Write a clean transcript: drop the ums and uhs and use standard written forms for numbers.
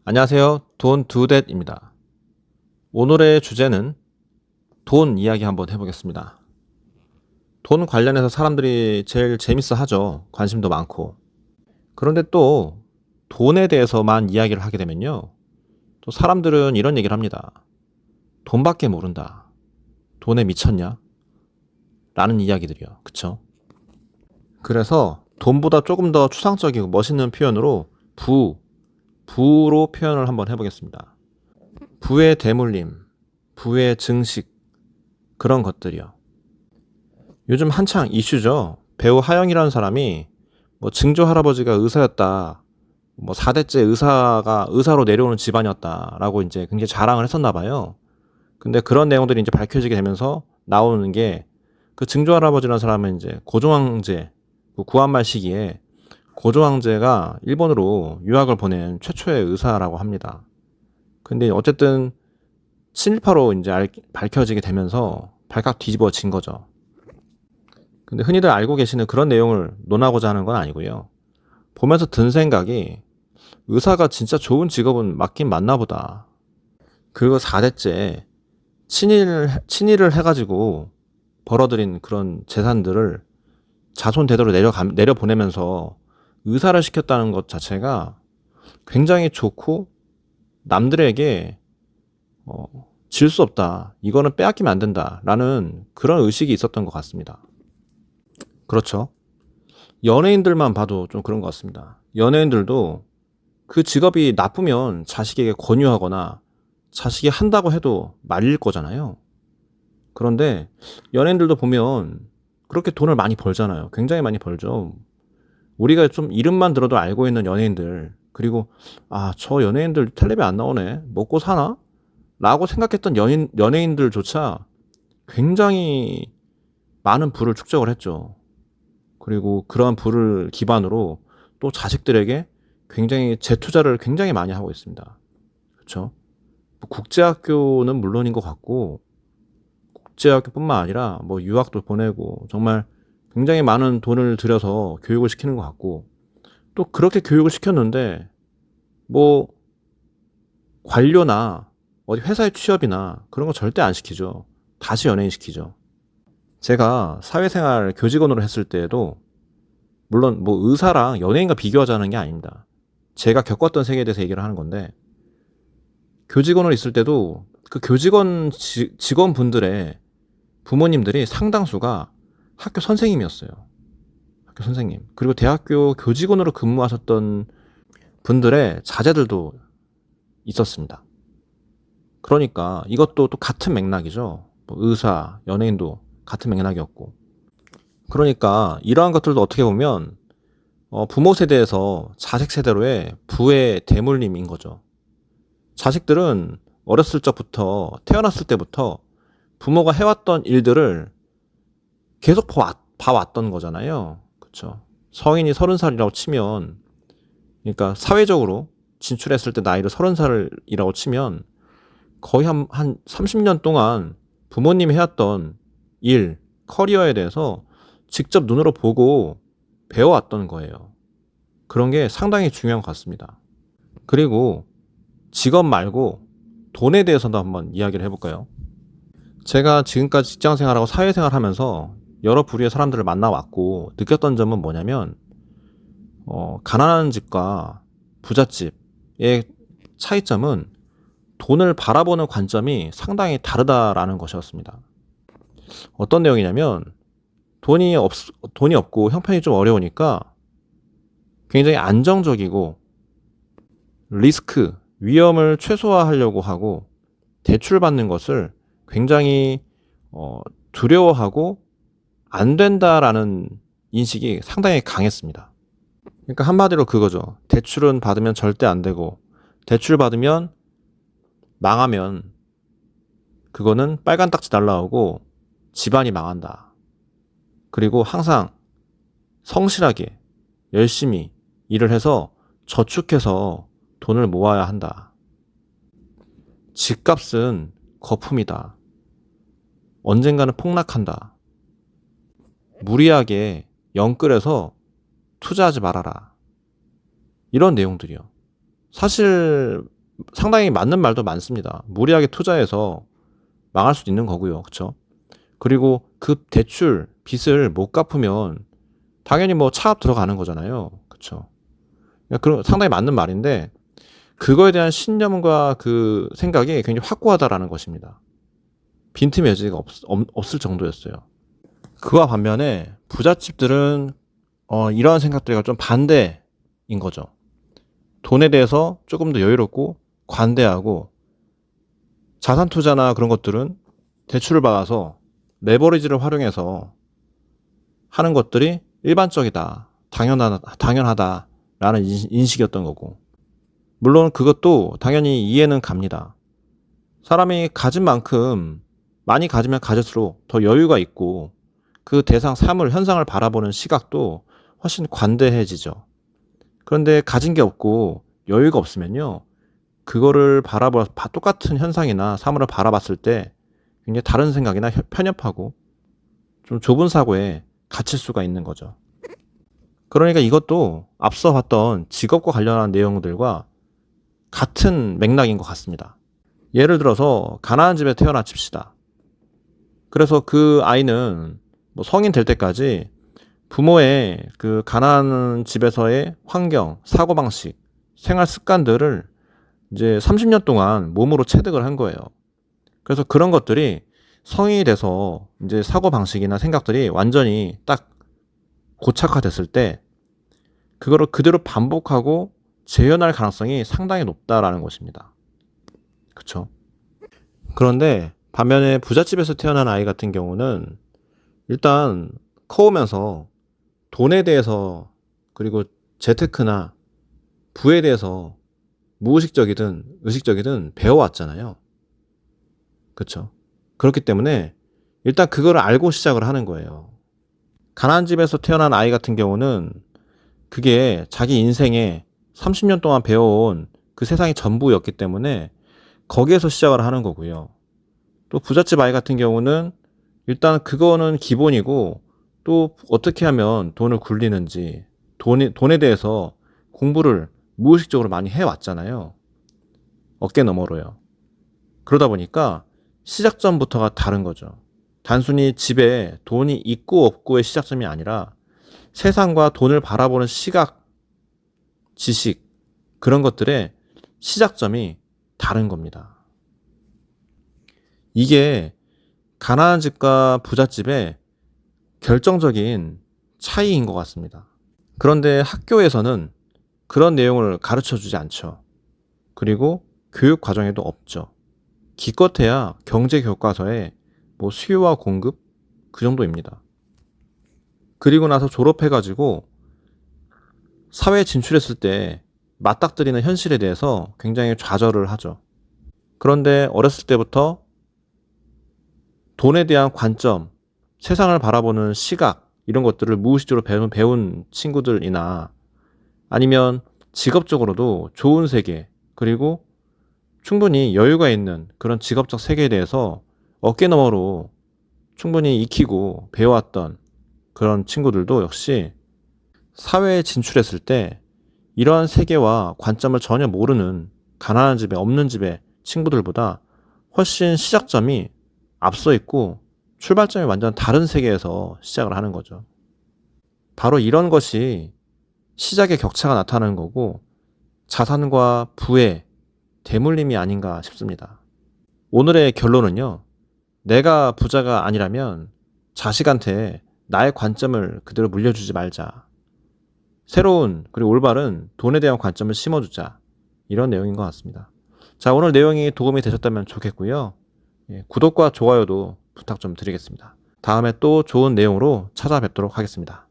안녕하세요. 돈두댓입니다. 오늘의 주제는 돈 이야기 한번 해보겠습니다. 돈 관련해서 사람들이 제일 재밌어 하죠. 관심도 많고. 그런데 또 돈에 대해서만 이야기를 하게 되면요. 또 사람들은 이런 얘기를 합니다. 돈밖에 모른다. 돈에 미쳤냐? 라는 이야기들이요. 그쵸? 그래서 돈보다 조금 더 추상적이고 멋있는 표현으로 부로 표현을 한번 해보겠습니다. 부의 대물림, 부의 증식, 그런 것들이요. 요즘 한창 이슈죠. 배우 하영이라는 사람이 뭐 증조 할아버지가 의사였다. 뭐 4대째 의사로 내려오는 집안이었다라고 이제 굉장히 자랑을 했었나 봐요. 근데 그런 내용들이 이제 밝혀지게 되면서 나오는 게 그 증조 할아버지라는 사람은 이제 고종황제, 그 구한말 시기에 고종황제가 일본으로 유학을 보낸 최초의 의사라고 합니다. 근데 어쨌든 친일파로 이제 밝혀지게 되면서 발칵 뒤집어진 거죠. 근데 흔히들 알고 계시는 그런 내용을 논하고자 하는 건 아니고요. 보면서 든 생각이 의사가 진짜 좋은 직업은 맞긴 맞나 보다. 그리고 4대째 친일을 해가지고 벌어들인 그런 재산들을 자손 대대로 내려보내면서 의사를 시켰다는 것 자체가 굉장히 좋고 남들에게 질 수 없다. 이거는 빼앗기면 안 된다. 라는 그런 의식이 있었던 것 같습니다. 그렇죠. 연예인들만 봐도 좀 그런 것 같습니다. 연예인들도 그 직업이 나쁘면 자식에게 권유하거나 자식이 한다고 해도 말릴 거잖아요. 그런데 연예인들도 보면 그렇게 돈을 많이 벌잖아요. 굉장히 많이 벌죠. 우리가 좀 이름만 들어도 알고 있는 연예인들, 그리고 저 연예인들 텔레비 안 나오네. 먹고 사나? 라고 생각했던 연예인들조차 굉장히 많은 부를 축적을 했죠. 그리고 그러한 부를 기반으로 또 자식들에게 굉장히 재투자를 굉장히 많이 하고 있습니다. 그렇죠? 국제학교는 물론인 것 같고 국제학교뿐만 아니라 뭐 유학도 보내고 정말 굉장히 많은 돈을 들여서 교육을 시키는 것 같고 또 그렇게 교육을 시켰는데 뭐 관료나 어디 회사에 취업이나 그런 거 절대 안 시키죠. 다시 연예인 시키죠. 제가 사회생활 교직원으로 했을 때에도 물론 뭐 의사랑 연예인과 비교하자는 게 아닙니다. 제가 겪었던 세계에 대해서 얘기를 하는 건데 교직원으로 있을 때도 그 직원분들의 부모님들이 상당수가 학교 선생님이었어요. 학교 선생님. 그리고 대학교 교직원으로 근무하셨던 분들의 자제들도 있었습니다. 그러니까 이것도 또 같은 맥락이죠. 뭐 의사, 연예인도 같은 맥락이었고. 그러니까 이러한 것들도 어떻게 보면 부모 세대에서 자식 세대로의 부의 대물림인 거죠. 자식들은 어렸을 적부터 태어났을 때부터 부모가 해왔던 일들을 계속 봐왔던 거잖아요. 그렇죠. 성인이 30살이라고 치면 그러니까 사회적으로 진출했을 때 나이를 30살이라고 치면 거의 한 30년 동안 부모님이 해왔던 일, 커리어에 대해서 직접 눈으로 보고 배워왔던 거예요. 그런 게 상당히 중요한 것 같습니다. 그리고 직업 말고 돈에 대해서도 한번 이야기를 해볼까요? 제가 지금까지 직장 생활하고 사회생활 하면서 여러 부류의 사람들을 만나왔고 느꼈던 점은 뭐냐면 가난한 집과 부잣집의 차이점은 돈을 바라보는 관점이 상당히 다르다라는 것이었습니다. 어떤 내용이냐면 돈이 없고 형편이 좀 어려우니까 굉장히 안정적이고 위험을 최소화하려고 하고 대출받는 것을 굉장히 두려워하고 안 된다라는 인식이 상당히 강했습니다. 그러니까 한마디로 그거죠. 대출은 받으면 절대 안 되고 대출 받으면 망하면 그거는 빨간 딱지 날라오고 집안이 망한다. 그리고 항상 성실하게 열심히 일을 해서 저축해서 돈을 모아야 한다. 집값은 거품이다. 언젠가는 폭락한다. 무리하게 영끌해서 투자하지 말아라. 이런 내용들이요. 사실 상당히 맞는 말도 많습니다. 무리하게 투자해서 망할 수도 있는 거고요. 그쵸? 그리고 급 대출, 빚을 못 갚으면 당연히 뭐 차압 들어가는 거잖아요. 그쵸? 그런 상당히 맞는 말인데 그거에 대한 신념과 그 생각이 굉장히 확고하다라는 것입니다. 빈틈의 여지가 없을 정도였어요. 그와 반면에 부잣집들은 이러한 생각들과 좀 반대인 거죠. 돈에 대해서 조금 더 여유롭고 관대하고 자산 투자나 그런 것들은 대출을 받아서 레버리지를 활용해서 하는 것들이 일반적이다, 당연하다라는 인식이었던 거고, 물론 그것도 당연히 이해는 갑니다. 사람이 가진 만큼 많이 가지면 가질수록 더 여유가 있고 그 대상 사물, 현상을 바라보는 시각도 훨씬 관대해지죠. 그런데 가진 게 없고 여유가 없으면요, 그거를 똑같은 현상이나 사물을 바라봤을 때 굉장히 다른 생각이나 편협하고 좀 좁은 사고에 갇힐 수가 있는 거죠. 그러니까 이것도 앞서 봤던 직업과 관련한 내용들과 같은 맥락인 것 같습니다. 예를 들어서 가난한 집에 태어나 칩시다. 그래서 그 아이는 뭐 성인 될 때까지 부모의 그 가난한 집에서의 환경, 사고방식, 생활 습관들을 이제 30년 동안 몸으로 체득을 한 거예요. 그래서 그런 것들이 성인이 돼서 이제 사고방식이나 생각들이 완전히 딱 고착화됐을 때 그거를 그대로 반복하고 재현할 가능성이 상당히 높다라는 것입니다. 그쵸? 그런데 반면에 부잣집에서 태어난 아이 같은 경우는 일단 커오면서 돈에 대해서 그리고 재테크나 부에 대해서 무의식적이든 의식적이든 배워왔잖아요. 그쵸? 그렇기 때문에 일단 그거를 알고 시작을 하는 거예요. 가난한 집에서 태어난 아이 같은 경우는 그게 자기 인생에 30년 동안 배워온 그 세상이 전부였기 때문에 거기에서 시작을 하는 거고요. 또 부잣집 아이 같은 경우는 일단 그거는 기본이고 또 어떻게 하면 돈을 굴리는지 돈에 대해서 공부를 무의식적으로 많이 해왔잖아요. 어깨 너머로요. 그러다 보니까 시작점부터가 다른 거죠. 단순히 집에 돈이 있고 없고의 시작점이 아니라 세상과 돈을 바라보는 시각, 지식, 그런 것들의 시작점이 다른 겁니다. 이게 가난한 집과 부잣집의 결정적인 차이인 것 같습니다. 그런데 학교에서는 그런 내용을 가르쳐 주지 않죠. 그리고 교육 과정에도 없죠. 기껏해야 경제 교과서에 뭐 수요와 공급 그 정도입니다. 그리고 나서 졸업해가지고 사회에 진출했을 때 맞닥뜨리는 현실에 대해서 굉장히 좌절을 하죠. 그런데 어렸을 때부터 돈에 대한 관점, 세상을 바라보는 시각 이런 것들을 무의식적으로 배운 친구들이나 아니면 직업적으로도 좋은 세계 그리고 충분히 여유가 있는 그런 직업적 세계에 대해서 어깨너머로 충분히 익히고 배워왔던 그런 친구들도 역시 사회에 진출했을 때 이러한 세계와 관점을 전혀 모르는 가난한 집에 없는 집의 친구들보다 훨씬 시작점이 앞서 있고 출발점이 완전 다른 세계에서 시작을 하는 거죠. 바로 이런 것이 시작의 격차가 나타나는 거고 자산과 부의 대물림이 아닌가 싶습니다. 오늘의 결론은요. 내가 부자가 아니라면 자식한테 나의 관점을 그대로 물려주지 말자. 새로운 그리고 올바른 돈에 대한 관점을 심어주자. 이런 내용인 것 같습니다. 자, 오늘 내용이 도움이 되셨다면 좋겠고요. 구독과 좋아요도 부탁 좀 드리겠습니다. 다음에 또 좋은 내용으로 찾아뵙도록 하겠습니다.